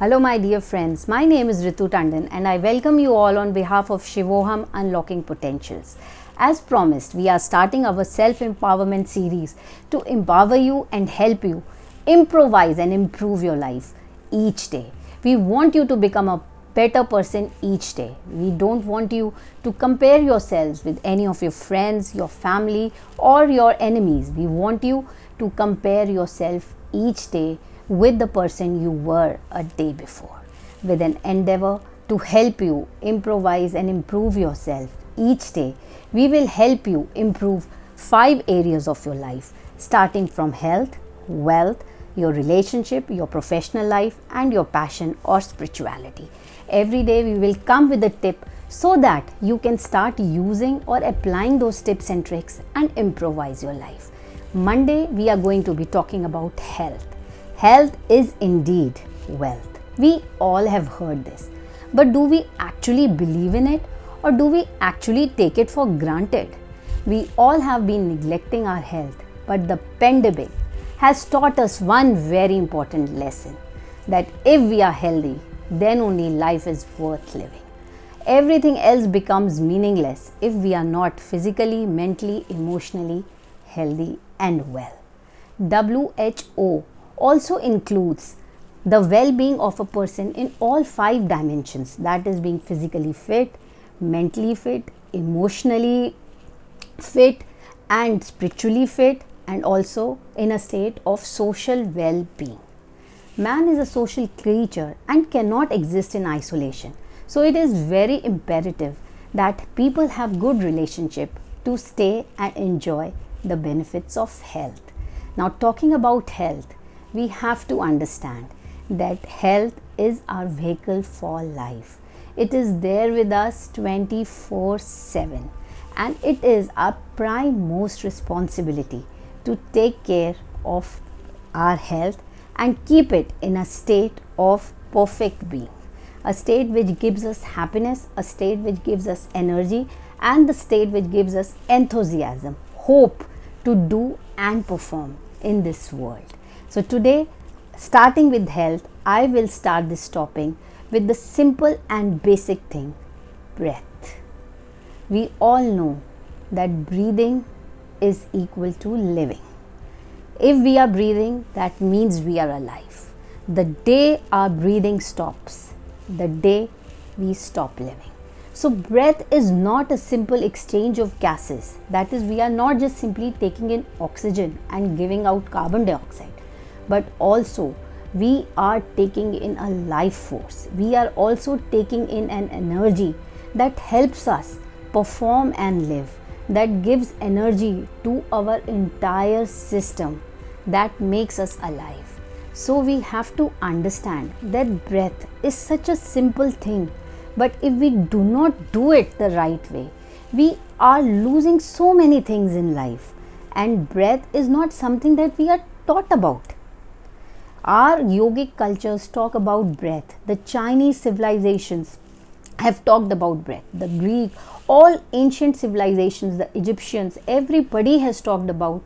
Hello, my dear friends. My name is Ritu Tandon, and I welcome you all on behalf of Shivoham Unlocking Potentials. As promised, we are starting our self empowerment series to empower you and help you improvise and improve your life each day. We want you to become a better person each day. We don't want you to compare yourselves with any of your friends, your family, or your enemies. We want you to compare yourself each day with the person you were a day before, with an endeavor to help you improvise and improve yourself each day. We will help you improve 5 areas of your life, starting from health, wealth, your relationship, your professional life, and your passion or spirituality. Every day we will come with a tip so that you can start using or applying those tips and tricks and improvise your life. Monday, we are going to be talking about health. Health is indeed wealth. We all have heard this. But do we actually believe in it, or do we actually take it for granted? We all have been neglecting our health, but the pandemic has taught us one very important lesson, that if we are healthy, then only life is worth living. Everything else becomes meaningless if we are not physically, mentally, emotionally healthy and well. WHO also includes the well-being of a person in all 5 dimensions, that is, being physically fit, mentally fit, emotionally fit, and spiritually fit, and also in a state of social well-being. Man is a social creature and cannot exist in isolation. So it is very imperative that people have good relationship to stay and enjoy the benefits of health. Now, talking about health, we have to understand that health is our vehicle for life. It is there with us 24/7, and it is our prime most responsibility to take care of our health and keep it in a state of perfect being, a state which gives us happiness, a state which gives us energy, and the state which gives us enthusiasm, hope to do and perform in this world. So today, starting with health, I will start this topic with the simple and basic thing, breath. We all know that breathing is equal to living. If we are breathing, that means we are alive. The day our breathing stops, the day we stop living. So breath is not a simple exchange of gases. That is, we are not just simply taking in oxygen and giving out carbon dioxide, but also we are taking in a life force. We are also taking in an energy that helps us perform and live, that gives energy to our entire system, that makes us alive. So we have to understand that breath is such a simple thing, but if we do not do it the right way, we are losing so many things in life. And breath is not something that we are taught about. Our yogic cultures talk about breath. The Chinese civilizations have talked about breath. The Greek, all ancient civilizations, the Egyptians, everybody has talked about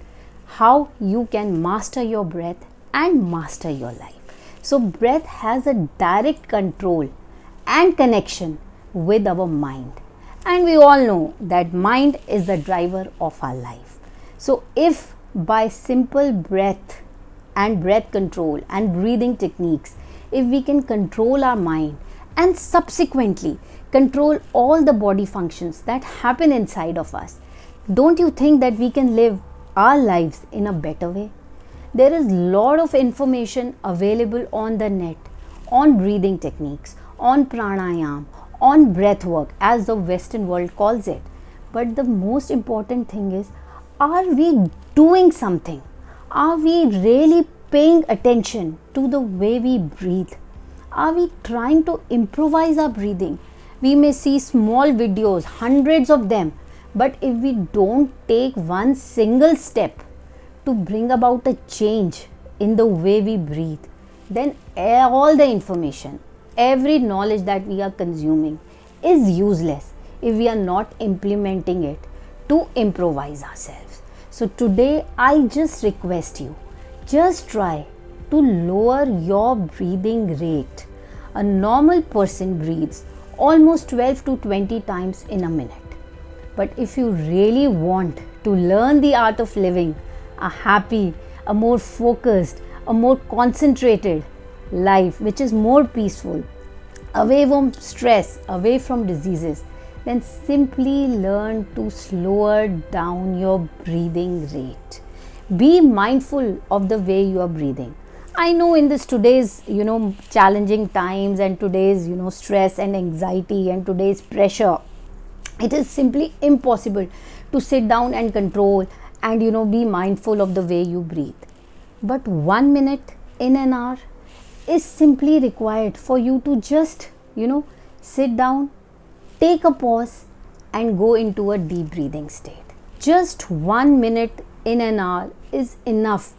how you can master your breath and master your life. So breath has a direct control and connection with our mind. And we all know that mind is the driver of our life. So if by simple breath and breath control and breathing techniques, if we can control our mind and subsequently control all the body functions that happen inside of us, don't you think that we can live our lives in a better way? There is a lot of information available on the net on breathing techniques, on pranayam, on breath work, as the Western world calls it. But the most important thing is, are we doing something? Are we really paying attention to the way we breathe? Are we trying to improvise our breathing? We may see small videos, hundreds of them, but if we don't take one single step to bring about a change in the way we breathe, then all the information, every knowledge that we are consuming is useless if we are not implementing it to improvise ourselves. So today I just request you, just try to lower your breathing rate. A normal person breathes almost 12 to 20 times in a minute. But if you really want to learn the art of living a happy, a more focused, a more concentrated life, which is more peaceful, away from stress, away from diseases, then simply learn to slower down your breathing rate. Be mindful of the way you are breathing. I know in this today's, challenging times and today's, stress and anxiety and today's pressure, it is simply impossible to sit down and control and, be mindful of the way you breathe. But 1 minute in an hour is simply required for you to just, sit down, take a pause and go into a deep breathing state. Just 1 minute in an hour is enough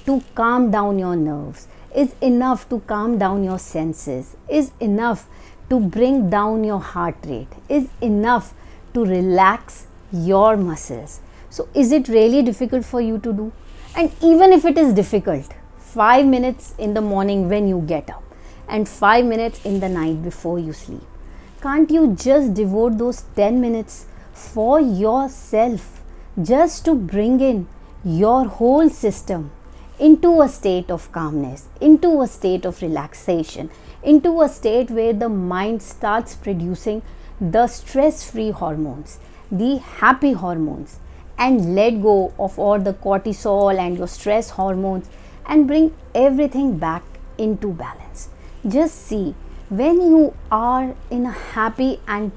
to calm down your nerves, is enough to calm down your senses, is enough to bring down your heart rate, is enough to relax your muscles. So is it really difficult for you to do? And even if it is difficult, 5 minutes in the morning when you get up and 5 minutes in the night before you sleep, can't you just devote those 10 minutes for yourself, just to bring in your whole system into a state of calmness, into a state of relaxation, into a state where the mind starts producing the stress-free hormones, the happy hormones, and let go of all the cortisol and your stress hormones and bring everything back into balance. Just see, when you are in a happy and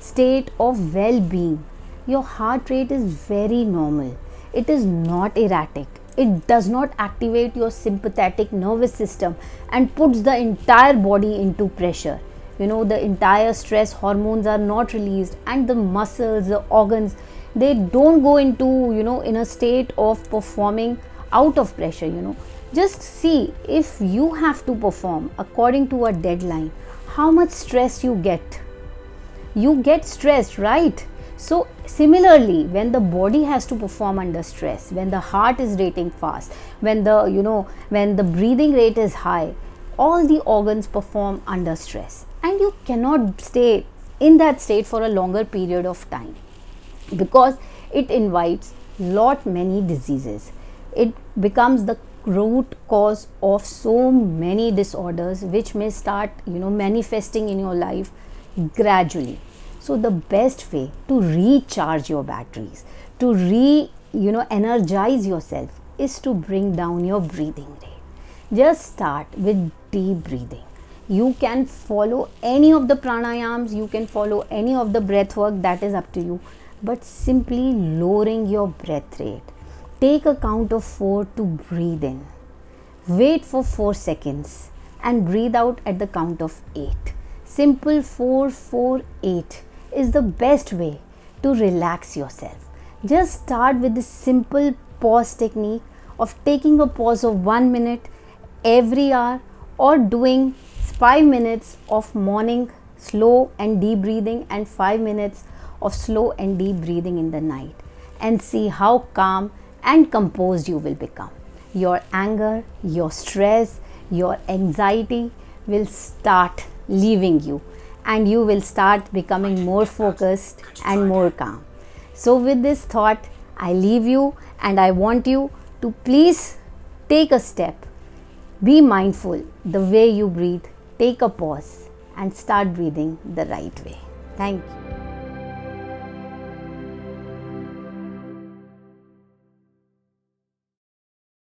state of well-being, your heart rate is very normal. It is not erratic. It does not activate your sympathetic nervous system and puts the entire body into pressure. The entire stress hormones are not released and the muscles, the organs, they don't go into, in a state of performing out of pressure. Just see, if you have to perform according to a deadline, how much stress you get. You get stressed, right? So similarly, when the body has to perform under stress, when the heart is rating fast, when the breathing rate is high, all the organs perform under stress, and you cannot stay in that state for a longer period of time, because it invites many diseases. It becomes the root cause of so many disorders which may start manifesting in your life gradually. So the best way to recharge your batteries, to energize yourself, is to bring down your breathing rate. Just start with deep breathing. You can follow any of the pranayams, you can follow any of the breath work, that is up to you, but simply lowering your breath rate. Take a count of 4 to breathe in. Wait for 4 seconds and breathe out at the count of 8. Simple 4-4-8 is the best way to relax yourself. Just start with the simple pause technique of taking a pause of 1 minute every hour, or doing 5 minutes of morning slow and deep breathing and 5 minutes of slow and deep breathing in the night, and see how calm and composed you will become. Your anger, your stress, your anxiety will start leaving you, and you will start becoming more focused and more calm. So with this thought, I leave you, and I want you to please take a step. Be mindful the way you breathe. Take a pause and start breathing the right way. Thank you.